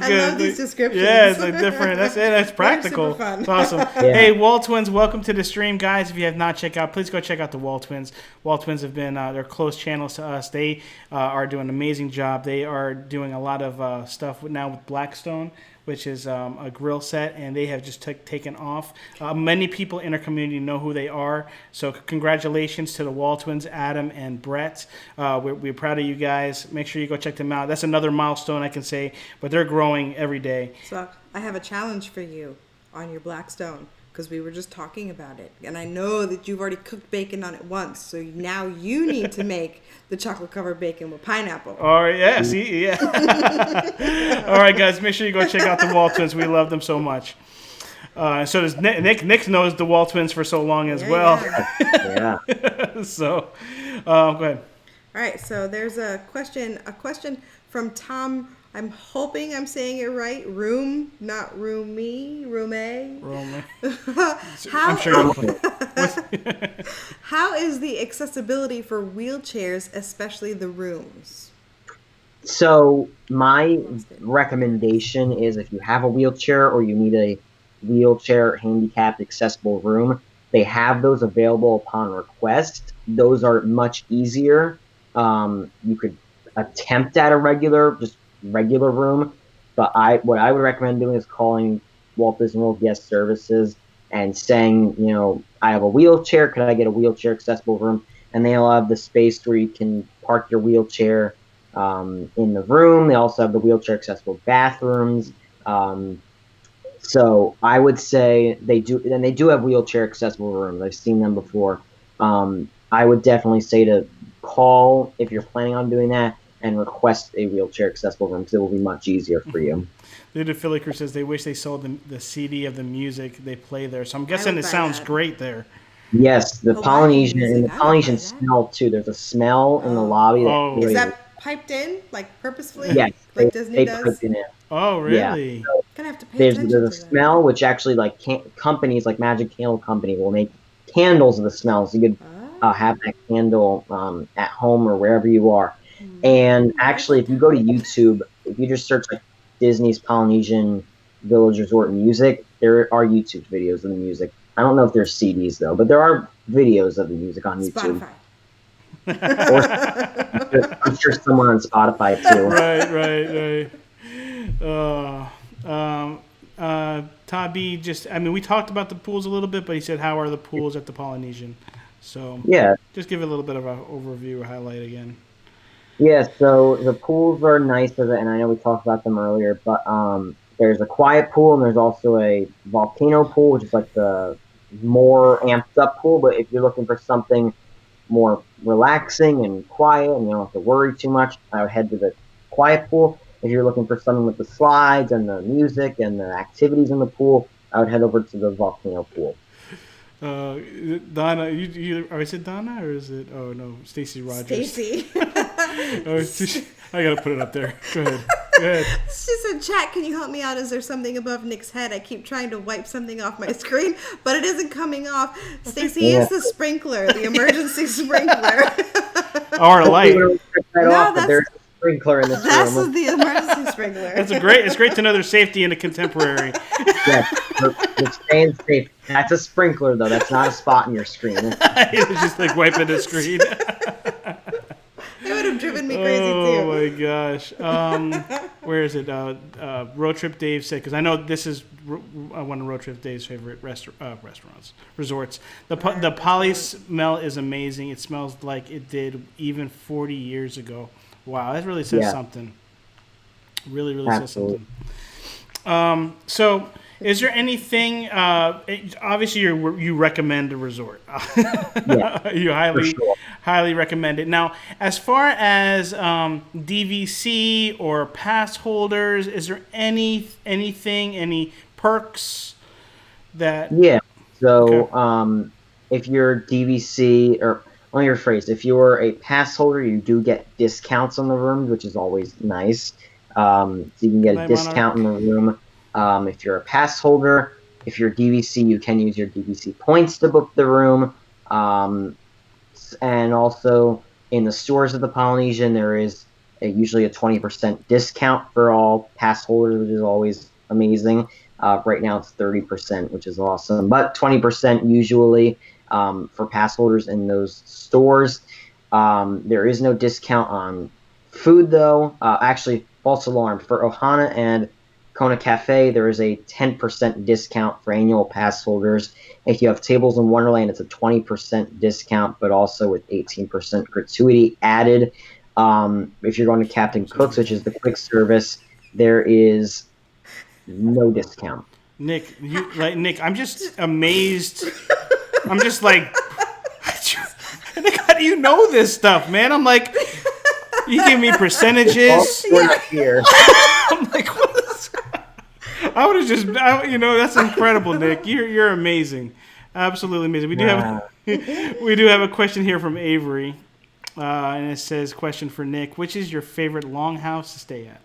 good. I love these descriptions. Yeah, it's like different. That's it. That's practical. Super fun. It's awesome. Yeah. Hey, Walt Twins, welcome to the stream, guys. If you have not checked out, please go check out the Walt Twins. Walt Twins have been they're close channels to us. They are doing an amazing job. They are doing a lot of stuff now with Blackstone, which is a grill set, and they have just taken off. Many people in our community know who they are, so congratulations to the Walt Twins, Adam and Brett. We're proud of you guys. Make sure you go check them out. That's another milestone, I can say, but they're growing every day. So I have a challenge for you on your Blackstone, because we were just talking about it, and I know that you've already cooked bacon on it once, so now you need to make the chocolate covered bacon with pineapple. All right, yeah, see, yeah. All right, guys, make sure you go check out the Walt Twins. We love them so much. So does Nick. Nick knows the Walt Twins for so long as well. Yeah. So, go ahead. All right, so there's a question from Tom. I'm hoping I'm saying it right. Room, not roomie, roomie. I'm sure. How is the accessibility for wheelchairs, especially the rooms? So my recommendation is, if you have a wheelchair or you need a wheelchair handicapped accessible room, they have those available upon request. Those are much easier. You could attempt at a regular room, but what I would recommend doing is calling Walt Disney World Guest Services and saying, I have a wheelchair, could I get a wheelchair accessible room? And they'll have the space where you can park your wheelchair in the room. They also have the wheelchair accessible bathrooms. So I would say they do have wheelchair accessible rooms. I've seen them before. I would definitely say to call if you're planning on doing that, and request a wheelchair accessible room because it will be much easier for you. Lita Fillicker says they wish they sold the CD of the music they play there. So I'm guessing would it buy sounds that. great there. Yes, the Hawaiian Polynesian and the music, I would Polynesian buy that. smell too. There's a smell in the lobby that Oh. Is really, that piped in, like purposefully, yes, like Disney they does? piped it in. Oh, Yeah. really? So Gonna have to pay there's attention a to that. smell which actually like companies like Magic Candle Company will make candles of the smell, so you could have that candle at home or wherever you are. And actually, if you go to YouTube, if you just search like Disney's Polynesian Village Resort music, there are YouTube videos of the music. I don't know if there's CDs though, but there are videos of the music on YouTube. Spotify. I'm sure someone on Spotify too. Right. Todd B we talked about the pools a little bit, but he said, how are the pools at the Polynesian? So Yeah. Just give a little bit of an overview or highlight again. Yeah, so the pools are nice, and I know we talked about them earlier, but there's a quiet pool and there's also a volcano pool, which is like the more amped up pool. But if you're looking for something more relaxing and quiet and you don't have to worry too much, I would head to the quiet pool. If you're looking for something with the slides and the music and the activities in the pool, I would head over to the volcano pool. Donna, is it Donna or is it? Oh no, Stacy Rogers. Stacy. I gotta put it up there. Go ahead. She said, "Chat, can you help me out? Is there something above Nick's head? I keep trying to wipe something off my screen, but it isn't coming off." Stacy is the sprinkler, the emergency sprinkler. Or a light. There's a sprinkler in this room. That's the emergency sprinkler. It's great to know there's safety in a contemporary. Yes, you're staying safe. That's a sprinkler, though. That's not a spot in your screen. It's just like wiping the screen. It would have driven me crazy too. Oh my gosh. Where is it? Road Trip Dave said, because I know this is one of Road Trip Dave's favorite resorts. The Poly smell is amazing. It smells like it did even 40 years ago. Wow, that really says something. Really says something. So, is there anything? Obviously, you recommend a resort. You highly recommend it. Now, as far as DVC or pass holders, is there any perks that? Yeah. So, if you're DVC, or let me rephrase, if you're a pass holder, you do get discounts on the rooms, which is always nice. So you can get a discount in the room. If you're a pass holder, if you're DVC, you can use your DVC points to book the room. And also in the stores of the Polynesian, there is usually a 20% discount for all pass holders, which is always amazing. Right now it's 30%, which is awesome, but 20% usually for pass holders in those stores. There is no discount on food, though. Actually, false alarm. For Ohana and Kona Cafe, there is a 10% discount for annual pass holders. If you have Tables in Wonderland, it's a 20% discount, but also with 18% gratuity added. If you're going to Captain Cook's, which is the quick service, there is no discount. Nick, I'm just amazed. I'm just like, Nick, how do you know this stuff, man? I'm like, you give me percentages. Here. I'm like, what is? I would have that's incredible, Nick. You're amazing, absolutely amazing. We do have a question here from Avery, and it says, "Question for Nick: which is your favorite longhouse to stay at?"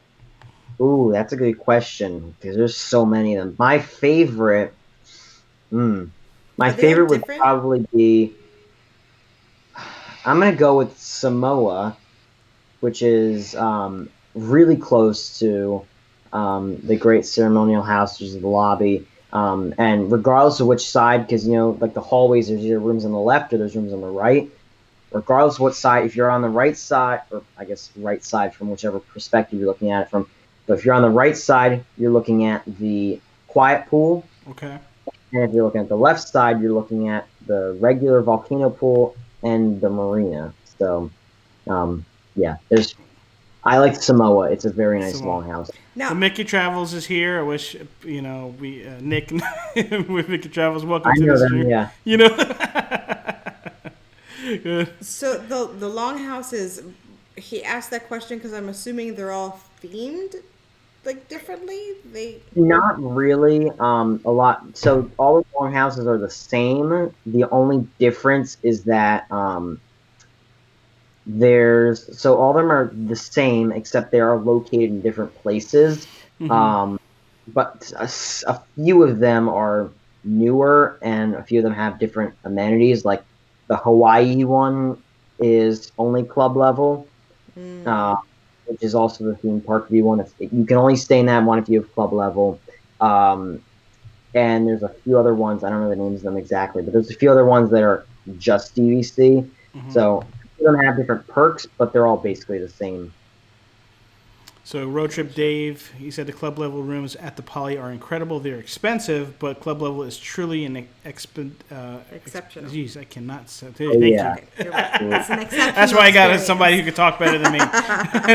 Ooh, that's a good question because there's so many of them. My favorite, would probably be. I'm gonna go with Samoa, which is really close to the Great Ceremonial House, which is the lobby. And regardless of which side, because like the hallways, there's either rooms on the left or there's rooms on the right. Regardless of what side, if you're on the right side, or I guess right side from whichever perspective you're looking at it from. But if you're on the right side, you're looking at the quiet pool. Okay. And if you're looking at the left side, you're looking at the regular volcano pool and the marina. So, I like Samoa. It's a very nice longhouse. Now, so Mickey Travels is here. I wish Nick with Mickey Travels. Welcome to the stream. Yeah. So the longhouse is he asked that question because I'm assuming they're all themed like differently. Not really. A lot. So all the longhouses are the same. The only difference is that so all of them are the same except they are located in different places. Um, but a few of them are newer, and a few of them have different amenities. Like the Hawaii one is only club level, uh, which is also the theme park view one. You can only stay in that one if you have club level. Um, and there's a few other ones. I don't know the names of them exactly, but there's a few other ones that are just DVC. So some of them have different perks, but they're all basically the same. So Road Trip Dave, he said the club level rooms at the Poly are incredible. They're expensive, but club level is truly an Exceptional. Jeez, I cannot say. Oh, Thank yeah. you. You're right. It's an exceptional That's why I got experience. somebody who could talk better than me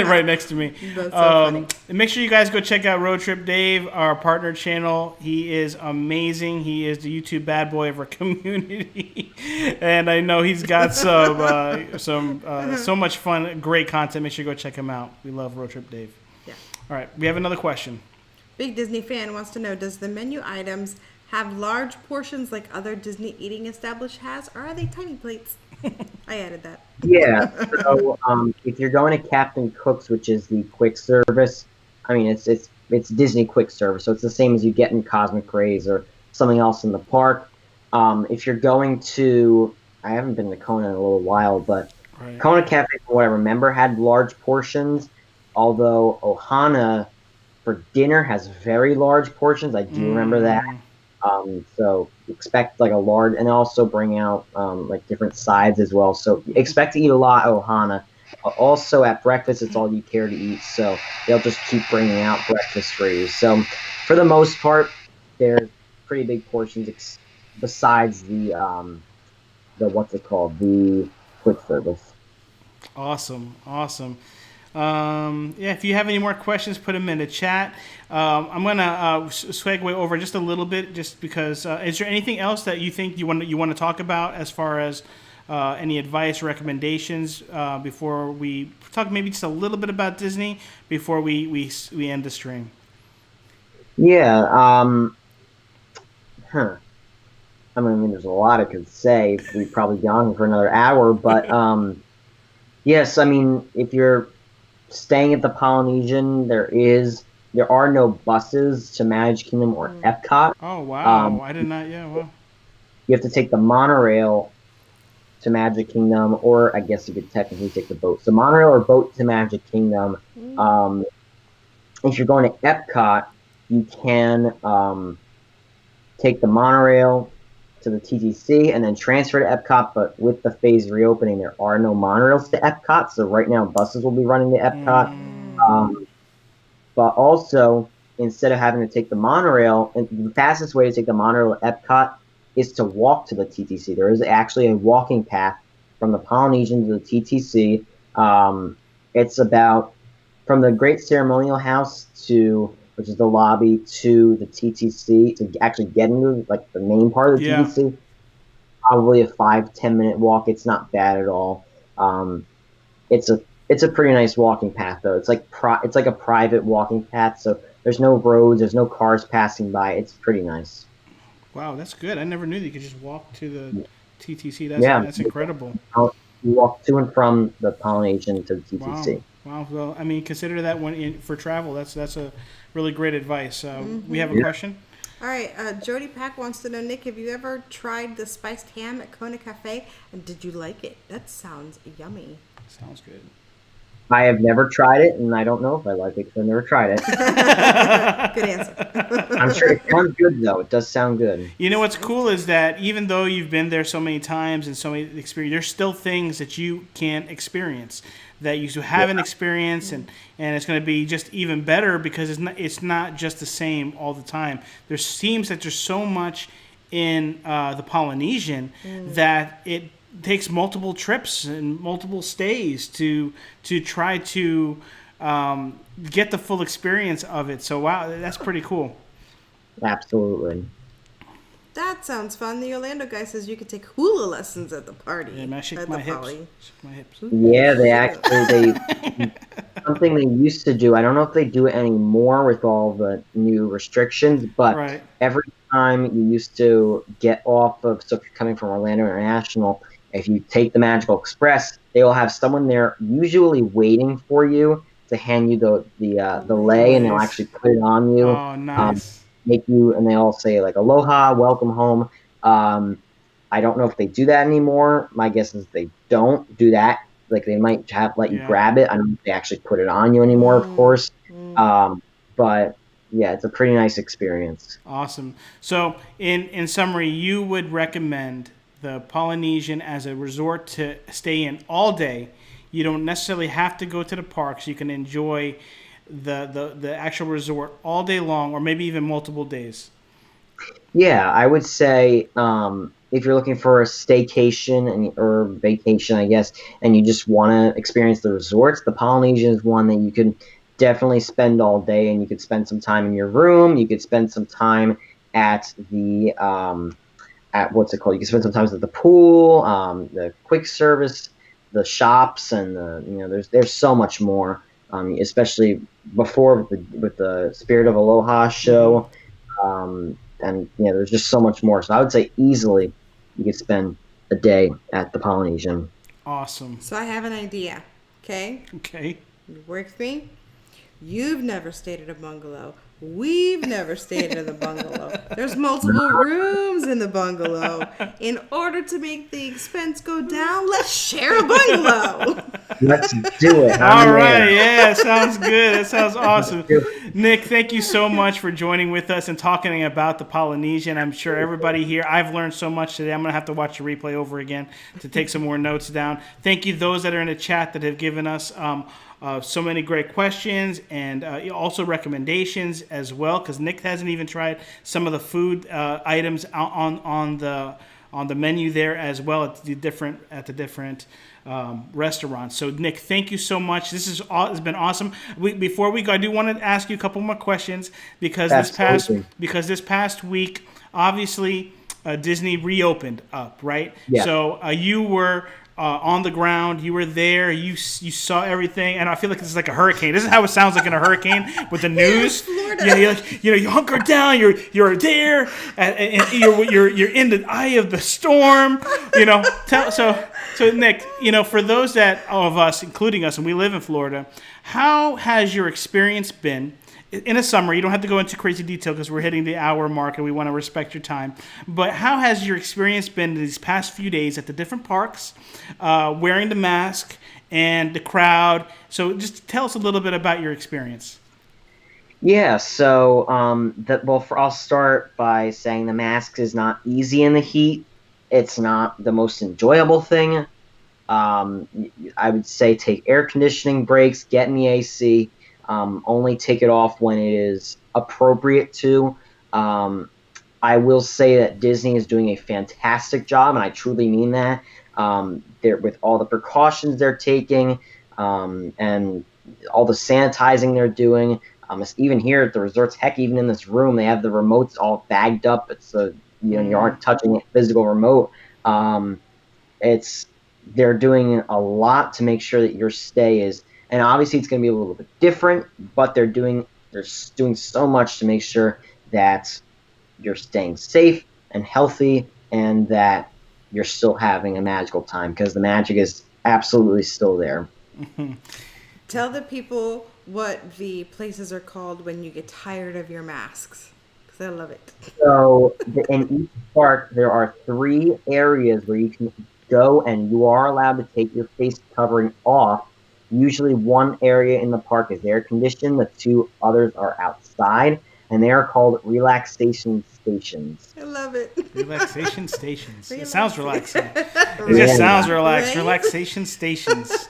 right next to me. That's so funny. And make sure you guys go check out Road Trip Dave, our partner channel. He is amazing. He is the YouTube bad boy of our community, and I know he's got so much fun, great content. Make sure you go check him out. We love Road Trip Dave. Yeah. All right, we have another question. Big Disney fan wants to know, does the menu items have large portions like other Disney eating establishments has, or are they tiny plates? I added that. Yeah. So if you're going to Captain Cook's, which is the quick service, I mean it's Disney quick service, so it's the same as you get in Cosmic Rays or something else in the park. If you're going to, I haven't been to Kona in a little while, but Right. Kona Cafe, from what I remember, had large portions. Although Ohana for dinner has very large portions, I do remember that. So expect like a large, and also bring out like different sides as well. So expect to eat a lot at Ohana. Also at breakfast, it's all you care to eat, so they'll just keep bringing out breakfast for you. So for the most part, there's pretty big portions besides the what's it called, the quick service. Awesome. Yeah, if you have any more questions, put them in the chat. I'm gonna segue over just a little bit, just because. Is there anything else that you think you want to talk about as far as any advice, recommendations before we talk? Maybe just a little bit about Disney before we end the stream. Yeah. I mean, there's a lot I could say. We'd probably be on for another hour, but yes. I mean, if you're staying at the Polynesian, there are no buses to Magic Kingdom or Epcot. Oh wow! I did not. Yeah, well. You have to take the monorail to Magic Kingdom, or I guess you could technically take the boat. So monorail or boat to Magic Kingdom. If you're going to Epcot, you can take the monorail to the TTC and then transfer to Epcot, but with the phase reopening, there are no monorails to Epcot, so right now buses will be running to Epcot. But also, instead of having to take the monorail, and the fastest way to take the monorail to Epcot is to walk to the TTC. There is actually a walking path from the Polynesian to the TTC. It's about from the Great Ceremonial House which is the lobby, to the TTC, to actually get into like the main part of the TTC. Probably a 5-10 minute walk. It's not bad at all. It's a pretty nice walking path though. It's like a private walking path, so there's no roads, there's no cars passing by. It's pretty nice. Wow, that's good. I never knew that you could just walk to the TTC. That's incredible. You walk to and from the Polynesian to the TTC. Wow. Well, I mean, consider that one for travel. That's a really great advice. We have a question. All right, Jody Pack wants to know, Nick, have you ever tried the spiced ham at Kona Cafe, and did you like it? That sounds yummy. Sounds good. I have never tried it, and I don't know if I like it because I've never tried it. Good answer. I'm sure it sounds good, though. It does sound good. You know what's cool is that even though you've been there so many times and so many experiences, there's still things that you can't experience that you haven't experienced, and it's going to be just even better because it's not just the same all the time. There seems that there's so much in the Polynesian that it takes multiple trips and multiple stays to try to get the full experience of it. So wow, that's pretty cool. Absolutely. That sounds fun. The Orlando guy says you could take hula lessons at the party. Yeah, man, shake at my the hips. Poly. Shake my hips. Yeah, they something they used to do. I don't know if they do it anymore with all the new restrictions, but Right. every time you used to get off of, so if you're coming from Orlando International, if you take the Magical Express, they will have someone there usually waiting for you to hand you the lei, and they'll Nice. actually put it on you. Oh, nice. Make you, and they all say like aloha, welcome home. I don't know if they do that anymore. My guess is they don't do that. Like they might have let you grab it. I don't know if they actually put it on you anymore, of course. But yeah, it's a pretty nice experience. Awesome. So in summary, you would recommend the Polynesian as a resort to stay in all day. You don't necessarily have to go to the parks. You can enjoy the actual resort all day long, or maybe even multiple days. Yeah, I would say if you're looking for a staycation or vacation, I guess, and you just want to experience the resorts, the Polynesian is one that you can definitely spend all day, and you could spend some time in your room. You could spend some time at the at what's it called? You can spend some time at the pool, the quick service, the shops, and there's so much more. Especially before with the Spirit of Aloha show. And there's just so much more. So I would say easily you could spend a day at the Polynesian. Awesome. So I have an idea. Okay? Okay. You work with me? You've never stayed at a bungalow. We've never stayed at a bungalow. There's multiple rooms in the bungalow. In order to make the expense go down, let's share a bungalow. Let's do it. All right. Yeah, sounds good. That sounds awesome. Nick, thank you so much for joining with us and talking about the Polynesian. I'm sure everybody here, I've learned so much today. I'm going to have to watch the replay over again to take some more notes down. Thank you those that are in the chat that have given us so many great questions and also recommendations as well, because Nick hasn't even tried some of the food items on the menu there as well at the different restaurants. So Nick, thank you so much. This has been awesome. Before we go, I do want to ask you a couple more questions because this past week, obviously Disney reopened up, right? Yeah. So you were on the ground, you were there, you saw everything, and I feel like this is like a hurricane. This is how it sounds like in a hurricane with the news. Florida. You hunker down, you're there, and you're in the eye of the storm. So Nick, for those of us, including us, and we live in Florida, how has your experience been? In a summary, you don't have to go into crazy detail because we're hitting the hour mark and we want to respect your time. But how has your experience been these past few days at the different parks, wearing the mask and the crowd? So just tell us a little bit about your experience. Yeah, so I'll start by saying the mask is not easy in the heat. It's not the most enjoyable thing. I would say take air conditioning breaks, get in the AC. Only take it off when it is appropriate to. I will say that Disney is doing a fantastic job, and I truly mean that. With all the precautions they're taking, and all the sanitizing they're doing. Even here at the resorts, heck, even in this room, they have the remotes all bagged up. It's you aren't touching a physical remote. They're doing a lot to make sure that your stay is. And obviously, it's going to be a little bit different, but they're doing so much to make sure that you're staying safe and healthy, and that you're still having a magical time, because the magic is absolutely still there. Mm-hmm. Tell the people what the places are called when you get tired of your masks, because I love it. So in each park, there are 3 areas where you can go, and you are allowed to take your face covering off. Usually one area in the park is air conditioned, the 2 others are outside, and they are called relaxation stations. I love it. Relaxation stations. It sounds relaxing. It Right? just sounds relaxed. Right? Relaxation stations.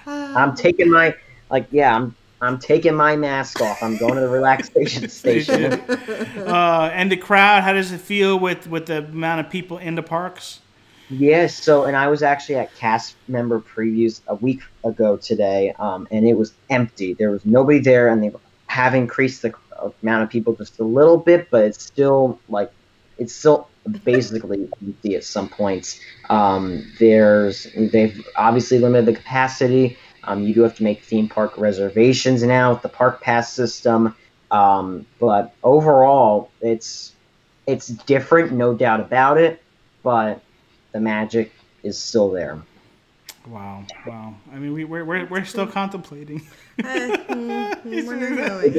I'm taking my I'm taking my mask off. I'm going to the relaxation station. And the crowd, how does it feel with the amount of people in the parks? Yes, and I was actually at cast member previews a week ago today, and it was empty. There was nobody there, and they have increased the amount of people just a little bit, but it's still basically empty at some points. They've obviously limited the capacity. You do have to make theme park reservations now with the park pass system. But overall, it's different, no doubt about it. But the magic is still there. Wow. I mean, we're still contemplating. We're not going.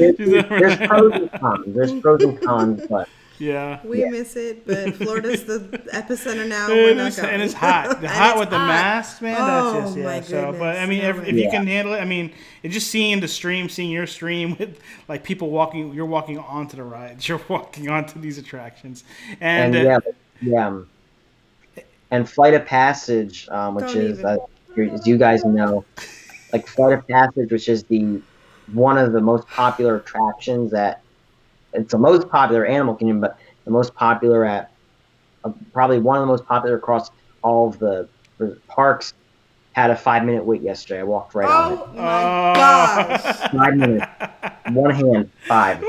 There's pros and cons. But Yeah. We miss it, but Florida's the epicenter now. We're not going. And it's hot. The hot with the mask, man. Oh, That's just, yeah. my So, but goodness. I mean, No if way. you can handle it, I mean, it's just seeing your stream with like people walking. You're walking onto the rides. You're walking onto these attractions, and yeah. And Flight of Passage, which Don't is, even. as you guys know, like Flight of Passage, which is one of the most popular attractions it's the most popular Animal Kingdom, but the most popular probably one of the most popular across all of the parks, had a 5-minute wait yesterday. I walked right on it. Oh my gosh. 5 minutes. One hand, 5.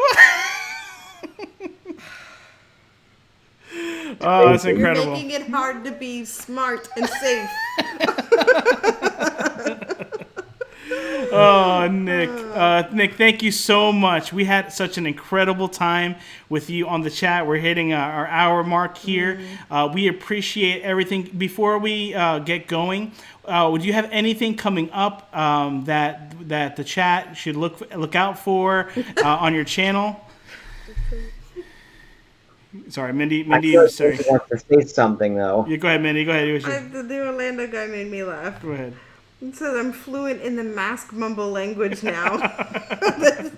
oh, it's You're incredible. making it hard to be smart and safe. Oh, Nick. Nick, thank you so much. We had such an incredible time with you on the chat. We're hitting our hour mark here. We appreciate everything. Before we get going, would you have anything coming up that the chat should look out for on your channel? Sorry, Mindy. Sorry. I want to say something though. Yeah, go ahead, Mindy. Go ahead. The Orlando guy made me laugh. Go ahead. It says I'm fluent in the mask mumble language now. That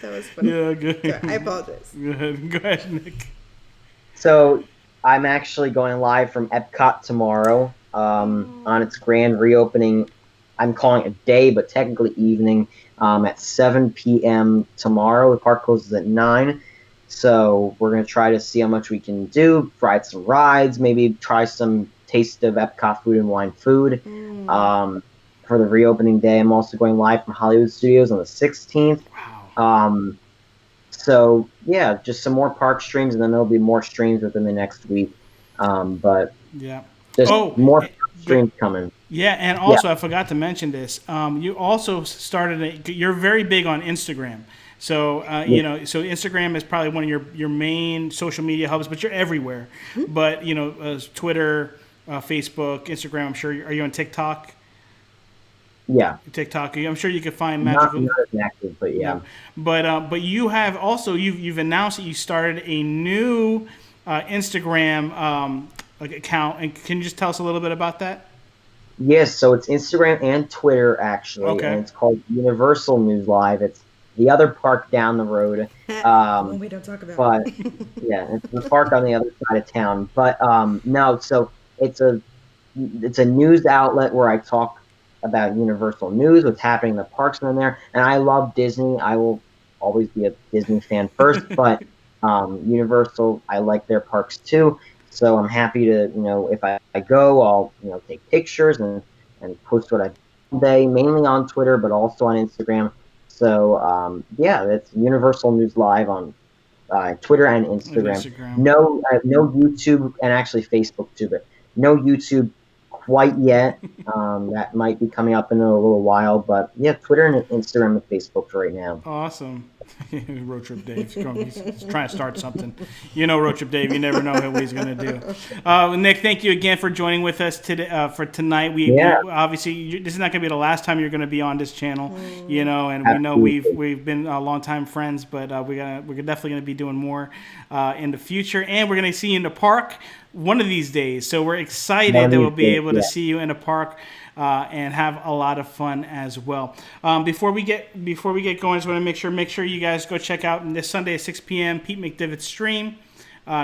was funny. Yeah, good. Sorry, I apologize. Go ahead, Nick. So I'm actually going live from Epcot tomorrow on its grand reopening. I'm calling it a day, but technically evening at 7 p.m. tomorrow. The park closes at 9. So we're going to try to see how much we can do, ride some rides, maybe try some taste of Epcot food and wine food for the reopening day. I'm also going live from Hollywood Studios on the 16th. Wow. So, yeah, just some more park streams, and then there'll be more streams within the next week. But Yeah. just more streams coming. Yeah, and also I forgot to mention this. You also started. You're very big on Instagram. So so Instagram is probably one of your main social media hubs, but you're everywhere. But Twitter, Facebook, Instagram. I'm sure. Are you on TikTok? Yeah. TikTok. I'm sure you can find Magical. Not as active, but yeah. But you have also you've announced that you started a new Instagram account, and can you just tell us a little bit about that? Yes. So it's Instagram and Twitter actually, Okay. and it's called Universal News Live. It's the other park down the road. We don't talk about. But yeah, it's the park on the other side of town. But no, so it's a news outlet where I talk about Universal news, what's happening in the parks and in there. And I love Disney. I will always be a Disney fan first, but Universal, I like their parks too. So I'm happy to, if I go, I'll take pictures and post what I've done today, mainly on Twitter, but also on Instagram. So it's Universal News Live on Twitter and Instagram. No YouTube, and actually Facebook too, but no YouTube quite yet. That might be coming up in a little while, but yeah, Twitter and Instagram and Facebook for right now. Awesome. Road Trip Dave. He's trying to start something. Road Trip Dave, you never know what he's going to do. Nick, thank you again for joining with us today, for tonight. We obviously, this is not going to be the last time you're going to be on this channel, and we know we've been longtime friends, but we're definitely going to be doing more in the future, and we're going to see you in the park one of these days. So we're excited that we'll be able to see you in the park and have a lot of fun as well. Before we get going, I just want to make sure you guys go check out this Sunday at 6 p.m. Pete McDivitt's stream.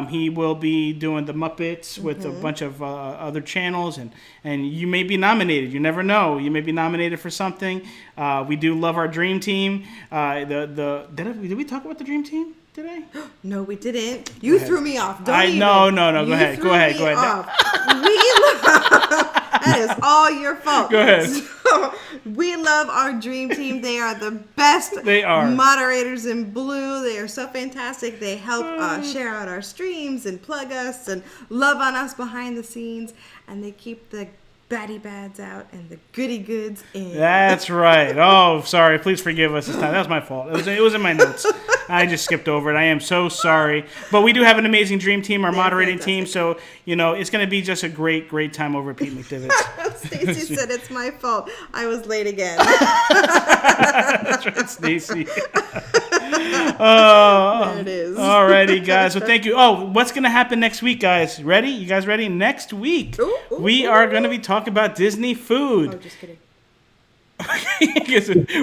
He will be doing the Muppets with a bunch of other channels, and you may be nominated. You never know. You may be nominated for something. We do love our Dream Team. Did we talk about the Dream Team today? No, we didn't. You threw me off. No. Go ahead. We love. That is all your fault. Go ahead. So, we love our dream team. They are the best. They are. Moderators in blue. They are so fantastic. They help share out our streams and plug us and love on us behind the scenes. And they keep the baddie bads out and the goody goods in. That's right. Oh, sorry. Please forgive us this time. That was my fault. It was in my notes. I just skipped over it. I am so sorry. But we do have an amazing dream team, our moderating team. So, it's going to be just a great, great time over at Pete McDivitt's. Stacy said it's my fault. I was late again. That's right, Stacy. There it is. Alrighty, guys. Well, thank you. Oh, what's going to happen next week, guys? Ready? You guys ready? Next week, we are going to be talking about Disney food. Oh, just kidding.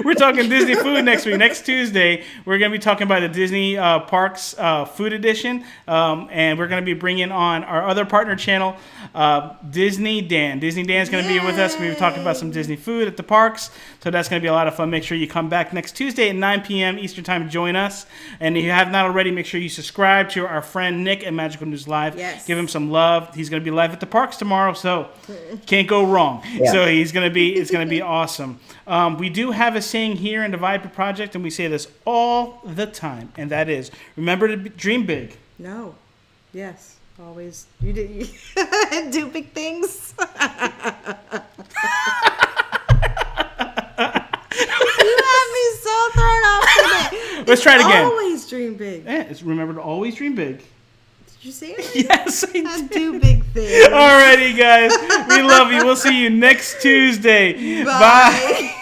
We're talking Disney food next week. Next Tuesday, we're going to be talking about the Disney Parks Food Edition, and we're going to be bringing on our other partner channel, Disney Dan. Disney Dan's going to be with us. We're going to be talking about some Disney food at the parks, so that's going to be a lot of fun. Make sure you come back next Tuesday at 9 p.m. Eastern Time to join us. And if you have not already, make sure you subscribe to our friend Nick at Magical News Live. Yes. Give him some love. He's going to be live at the parks tomorrow, so can't go wrong. Yeah. So it's going to be awesome. We do have a saying here in the Viper Project, and we say this all the time, and that is, remember to dream big. No. Yes. Always. You do big things. You have me so thrown off today. Let's try it again. Always dream big. Yeah, it's remember to always dream big. Did you say it? Yes, I I did. do big things. Alrighty, guys. We love you. We'll see you next Tuesday. Bye.